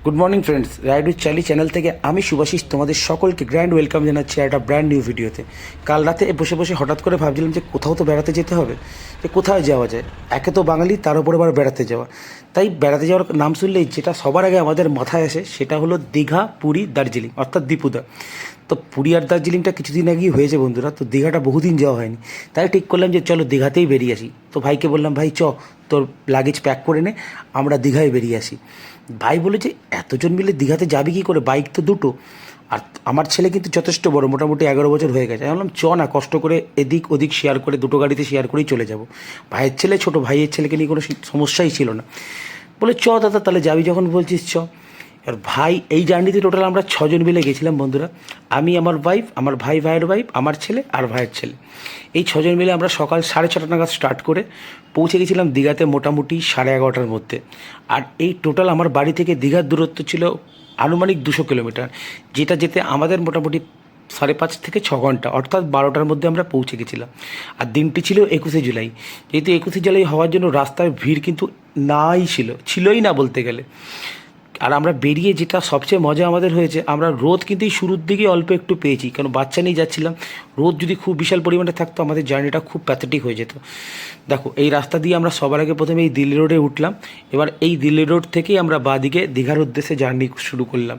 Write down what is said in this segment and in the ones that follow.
Good morning friends, ride with Charlie channel থেকে আমি শুভাশিস তোমাদের সকলকে গ্র্যান্ড ওয়েলকাম জানাচ্ছি একটা ব্র্যান্ড নিউ ভিডিওতে। কাল রাতে বসে বসে হঠাৎ করে ভাবছিলাম যে কোথাও তো বেড়াতে যেতে হবে, যে কোথায় যাওয়া যায়। একে তো বাঙালি, তার উপর আবার বেড়াতে যাওয়া। তাই বেড়াতে যাওয়ার নাম শুনলেই যেটা সবার আগে আমাদের মাথায় আসে সেটা হলো দীঘা, পুরী, দার্জিলিং, অর্থাৎ দীপুদা। তো পুরী আর দার্জিলিংটা কিছুদিন আগেই হয়েছে বন্ধুরা, তো দীঘাটা বহুদিন যাওয়া হয়নি। তাই ঠিক করলাম যে চলো দীঘাতেই বেরিয়ে আসি। তো ভাইকে বললাম, ভাই তোর লাগেজ প্যাক করে নে, আমরা দীঘায় বেরিয়ে আসি। ভাই বলে যে এতজন মিলে দীঘাতে যাবি কী করে, বাইক তো দুটো। আর আমার ছেলে কিন্তু যথেষ্ট বড়, মোটামুটি 11 বছর হয়ে গেছে। আমি বললাম না, কষ্ট করে এদিক ওদিক শেয়ার করে দুটো গাড়িতে শেয়ার করেই চলে যাব। ভাইয়ের ছেলে, ছোটো ভাইয়ের ছেলেকে নিয়ে কোনো সমস্যাই ছিল না। বলে দাদা তাহলে যাবি যখন বলছিস এবার ভাই, এই জার্নিতে টোটাল আমরা 6জন মিলে গেছিলাম বন্ধুরা। আমি, আমার ওয়াইফ, আমার ভাইয়ের ওয়াইফ, আমার ছেলে আর ভাইয়ের ছেলে। এই 6জন মিলে আমরা সকাল 6:30 নাগাদ স্টার্ট করে পৌঁছে গেছিলাম দীঘাতে মোটামুটি 11:30টার মধ্যে। আর এই টোটাল আমার বাড়ি থেকে দীঘার দূরত্ব ছিল আনুমানিক 200 কিলোমিটার, যেটা যেতে আমাদের মোটামুটি 5.5 থেকে 6 ঘন্টা, অর্থাৎ 12টার মধ্যে আমরা পৌঁছে গেছিলাম। আর দিনটি ছিল 21শে জুলাই। যেহেতু 21শে জুলাই হওয়ার জন্য রাস্তায় ভিড় কিন্তু ছিলই না বলতে গেলে। আর আমরা বেরিয়ে যেটা সবচেয়ে মজা আমাদের হয়েছে, আমরা রোদ কিন্তু এই শুরুর দিকে অল্প একটু পেয়েছি, কারণ বাচ্চা নিয়ে যাচ্ছিলাম। রোদ যদি খুব বিশাল পরিমাণে থাকতো আমাদের জার্নিটা খুব প্যাথেটিক হয়ে যেত। দেখো, এই রাস্তা দিয়ে আমরা সবার আগে প্রথমে এই দিল্লি রোডে উঠলাম। এবার এই দিল্লি রোড থেকেই আমরা বাঁদিকে দীঘার উদ্দেশ্যে জার্নি শুরু করলাম।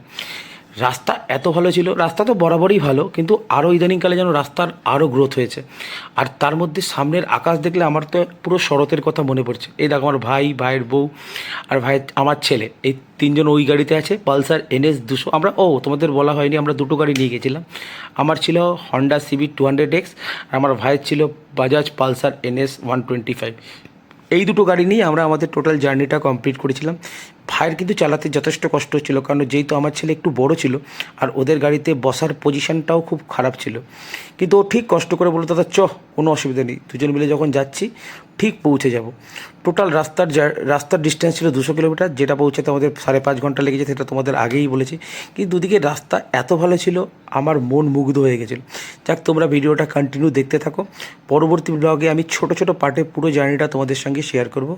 রাস্তা এত ভালো ছিল, রাস্তা তো বরাবরই ভালো, কিন্তু আরও ইদানিংকালে যেন রাস্তার আরও গ্রোথ হয়েছে। আর তার মধ্যে সামনের আকাশ দেখলে আমার তো পুরো শরতের কথা মনে পড়ছে। এই দেখো, আমার ভাইয়ের বউ আর আমার ছেলে, এই 3জন ওই গাড়িতে আছে, পালসার NS 200। আমরা তোমাদের বলা হয়নি, আমরা দুটো গাড়ি নিয়ে গেছিলাম। আমার ছিল হন্ডা CB 200X, আর আমার ভাইয়ের ছিল বাজাজ পালসার NS 125। এই দুটো গাড়ি নিয়ে আমরা আমাদের টোটাল জার্নিটা কমপ্লিট করেছিলাম। ভাইয়ের কিন্তু চালাতে যথেষ্ট কষ্ট হচ্ছিলো, কারণ যেহেতু আমার ছেলে একটু বড় ছিল আর ওদের গাড়িতে বসার পজিশানটাও খুব খারাপ ছিল। কিন্তু ও ঠিক কষ্ট করে বললো, দাদা কোনো অসুবিধা নেই, দুজন মিলে যখন যাচ্ছি ঠিক পৌঁছে যাব। টোটাল রাস্তার ডিস্টেন্স ছিল 200 কিলোমিটার, যেটা পৌঁছাতে আমাদের 5.5 ঘন্টা লেগেছে, সেটা তোমাদের আগেই বলেছি। কিন্তু দুদিকে রাস্তা এত ভালো ছিল, আমার মন মুগ্ধ হয়ে গেছিলো। যাক, তোমরা ভিডিওটা কন্টিনিউ দেখতে থাকো। পরবর্তী ব্লগে আমি ছোট ছোট পার্টে পুরো জার্নিটা তোমাদের সঙ্গে শেয়ার করব।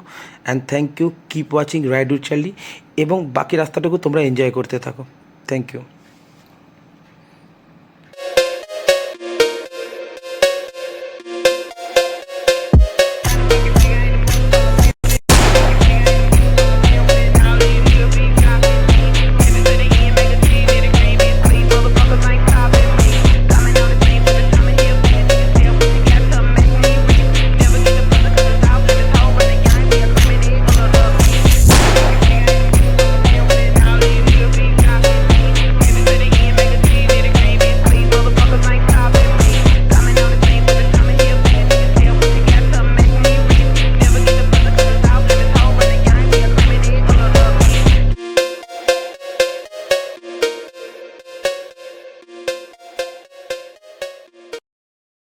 And thank you, keep watching ride with Charlie, এবং বাকি রাস্তাটুকু তোমরা এনজয় করতে থাকো। Thank you.